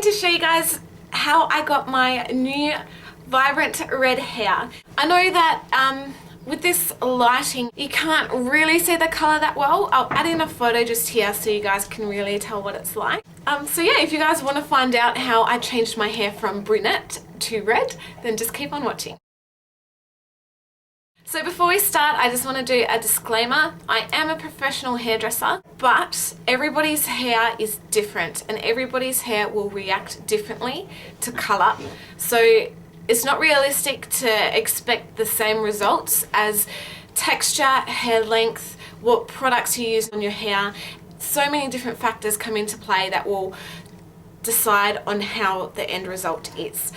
to show you guys how I got my new vibrant red hair. I know that with this lighting you can't really see the colour that well. I'll add in a photo just here so you guys can really tell what it's like. So yeah, if you guys want to find out how I changed my hair from brunette to red, then just keep on watching. So before we start, I just want to do a disclaimer. I am a professional hairdresser, but everybody's hair is different and everybody's hair will react differently to colour. So it's not realistic to expect the same results as texture, hair length, what products you use on your hair. So many different factors come into play that will decide on how the end result is.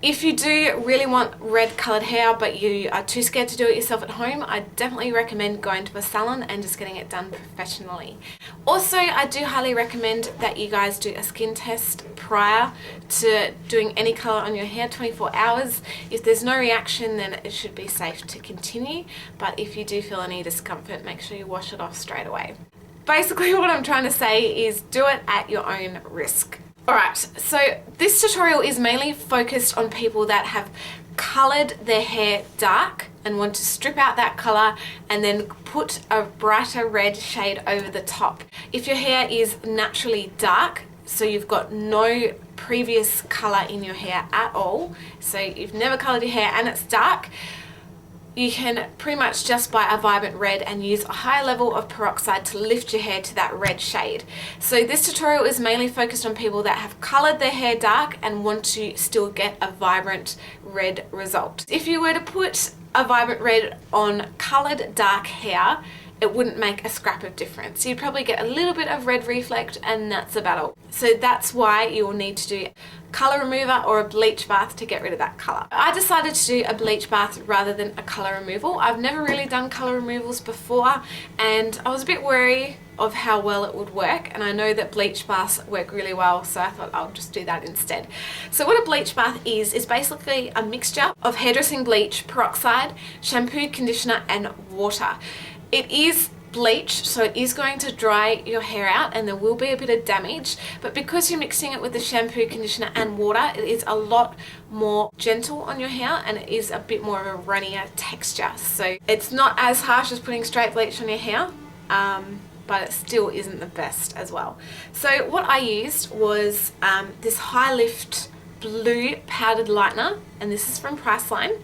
If you do really want red coloured hair but you are too scared to do it yourself at home, I definitely recommend going to a salon and just getting it done professionally. Also, I do highly recommend that you guys do a skin test prior to doing any colour on your hair, 24 hours. If there's no reaction, then it should be safe to continue, but if you do feel any discomfort, make sure you wash it off straight away. Basically what I'm trying to say is do it at your own risk. Alright, so this tutorial is mainly focused on people that have coloured their hair dark and want to strip out that colour and then put a brighter red shade over the top. If your hair is naturally dark, so you've got no previous colour in your hair at all, so you've never coloured your hair and it's dark, you can pretty much just buy a vibrant red and use a high level of peroxide to lift your hair to that red shade. So this tutorial is mainly focused on people that have coloured their hair dark and want to still get a vibrant red result. If you were to put a vibrant red on coloured dark hair, it wouldn't make a scrap of difference. You'd probably get a little bit of red reflect and that's about all. So that's why you'll need to do colour remover or a bleach bath to get rid of that colour. I decided to do a bleach bath rather than a colour removal. I've never really done colour removals before and I was a bit wary of how well it would work, and I know that bleach baths work really well, so I thought I'll just do that instead. So what a bleach bath is basically a mixture of hairdressing bleach, peroxide, shampoo, conditioner and water. It is bleach, so it is going to dry your hair out and there will be a bit of damage, but because you're mixing it with the shampoo, conditioner and water, it is a lot more gentle on your hair and it is a bit more of a runnier texture. So it's not as harsh as putting straight bleach on your hair, but it still isn't the best as well. So what I used was this High Lift blue powdered lightener, and this is from Priceline.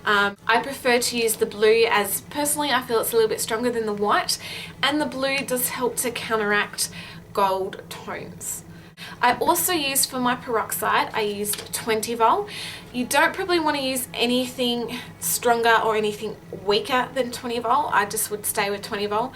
I prefer to use the blue as personally I feel it's a little bit stronger than the white, and the blue does help to counteract gold tones. I also used for my peroxide, I used 20 vol. You don't probably want to use anything stronger or anything weaker than 20 vol. I just would stay with 20 vol.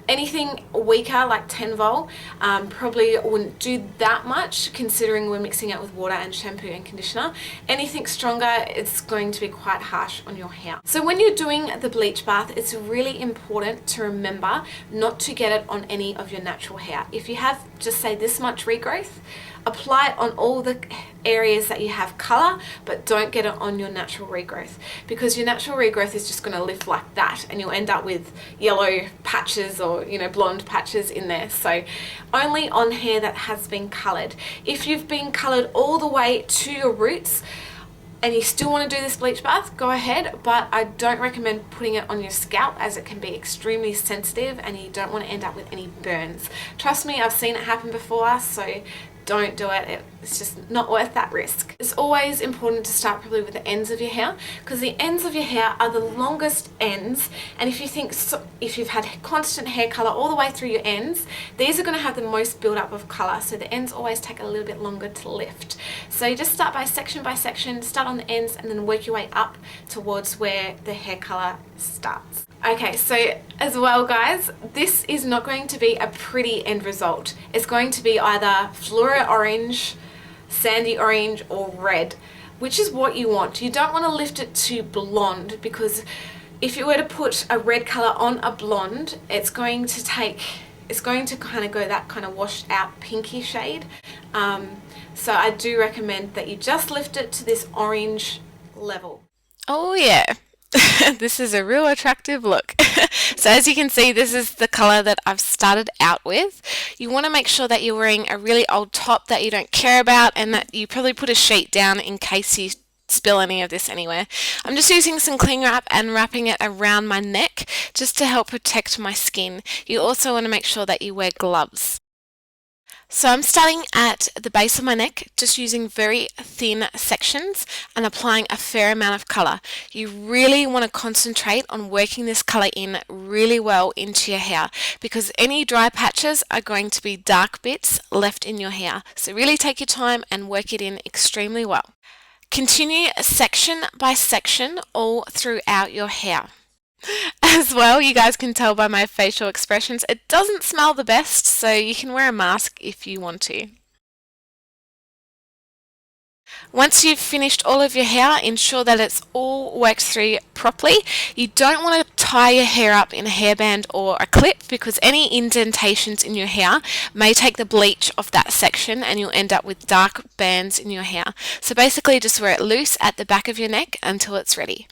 Anything weaker like 10 vol probably wouldn't do that much considering we're mixing it with water and shampoo and conditioner. Anything stronger, it's going to be quite harsh on your hair. So when you're doing the bleach bath, it's really important to remember not to get it on any of your natural hair. If you have just say this much regrowth, apply it on all the areas that you have colour, but don't get it on your natural regrowth, because your natural regrowth is just going to lift like that and you'll end up with yellow patches or blonde patches in there. So only on hair that has been coloured. If you've been coloured all the way to your roots and you still want to do this bleach bath, go ahead, but I don't recommend putting it on your scalp as it can be extremely sensitive and you don't want to end up with any burns. Trust me, I've seen it happen before, so don't do it. It's just not worth that risk. It's always important to start probably with the ends of your hair, because the ends of your hair are the longest ends, and if you've had constant hair color all the way through your ends, these are going to have the most build-up of color, so the ends always take a little bit longer to lift. So you just start by section, start on the ends and then work your way up towards where the hair color starts. Okay, so as well guys, this is not going to be a pretty end result. It's going to be either fluoro orange, sandy orange or red, which is what you want. You don't want to lift it to blonde, because if you were to put a red color on a blonde, it's going to kind of go that kind of washed out pinky shade. So I do recommend that you just lift it to this orange level. Oh yeah, This is a real attractive look. So as you can see, this is the color that I've started out with. You want to make sure that you're wearing a really old top that you don't care about, and that you probably put a sheet down in case you spill any of this anywhere. I'm just using some cling wrap and wrapping it around my neck just to help protect my skin. You also want to make sure that you wear gloves. So I'm starting at the base of my neck, just using very thin sections and applying a fair amount of colour. You really want to concentrate on working this colour in really well into your hair, because any dry patches are going to be dark bits left in your hair. So really take your time and work it in extremely well. Continue section by section all throughout your hair. As well, you guys can tell by my facial expressions, it doesn't smell the best, so you can wear a mask if you want to. Once you've finished all of your hair, ensure that it's all worked through properly. You don't want to tie your hair up in a hairband or a clip, because any indentations in your hair may take the bleach off that section and you'll end up with dark bands in your hair. So basically just wear it loose at the back of your neck until it's ready.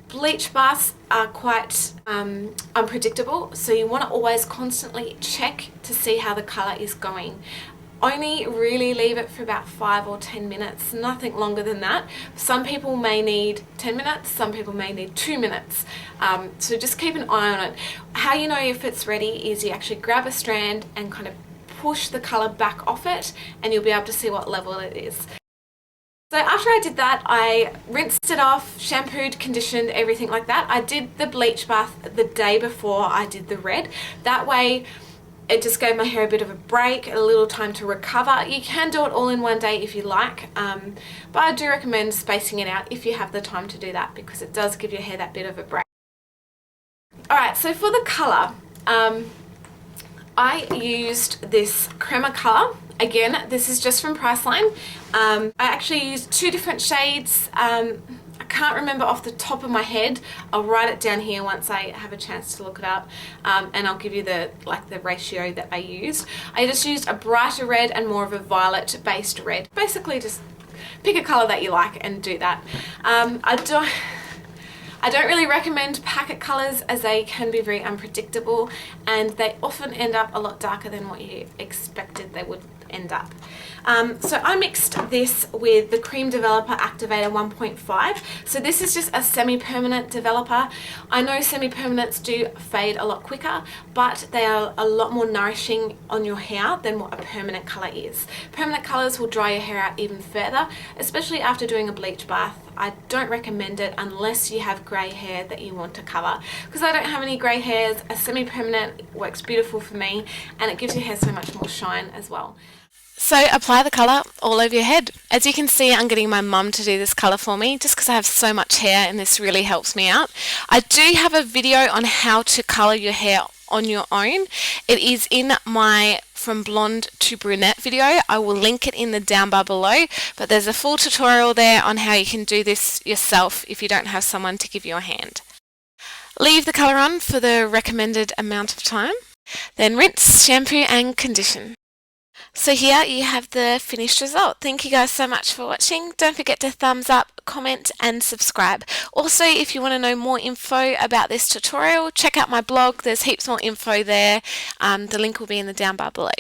Bleach baths are quite unpredictable, so you want to always constantly check to see how the colour is going. Only really leave it for about 5 or 10 minutes, nothing longer than that. Some people may need 10 minutes, some people may need 2 minutes. So just keep an eye on it. How you know if it's ready is you actually grab a strand and kind of push the colour back off it, and you'll be able to see what level it is. So after I did that, I rinsed it off, shampooed, conditioned, everything like that. I did the bleach bath the day before I did the red. That way it just gave my hair a bit of a break, a little time to recover. You can do it all in one day if you like, but I do recommend spacing it out if you have the time to do that, because it does give your hair that bit of a break. Alright, so for the colour, I used this crema colour. Again, this is just from Priceline. I actually used 2 different shades. I can't remember off the top of my head. I'll write it down here once I have a chance to look it up, and I'll give you the ratio that I used. I just used a brighter red and more of a violet based red. Basically just pick a colour that you like and do that. I don't really recommend packet colours, as they can be very unpredictable and they often end up a lot darker than what you expected they would end up. So I mixed this with the Cream Developer Activator 1.5. So this is just a semi-permanent developer. I know semi-permanents do fade a lot quicker, but they are a lot more nourishing on your hair than what a permanent colour is. Permanent colours will dry your hair out even further, especially after doing a bleach bath. I don't recommend it unless you have grey hair that you want to cover. Because I don't have any grey hairs, a semi-permanent works beautiful for me, and it gives your hair so much more shine as well. So apply the colour all over your head. As you can see, I'm getting my mum to do this colour for me just because I have so much hair and this really helps me out. I do have a video on how to colour your hair on your own. It is in my From Blonde to Brunette video. I will link it in the down bar below, but there's a full tutorial there on how you can do this yourself if you don't have someone to give you a hand. Leave the colour on for the recommended amount of time, then rinse, shampoo and condition. So here you have the finished result. Thank you guys so much for watching. Don't forget to thumbs up, comment and subscribe. Also, if you want to know more info about this tutorial, check out my blog. There's heaps more info there. The link will be in the down bar below.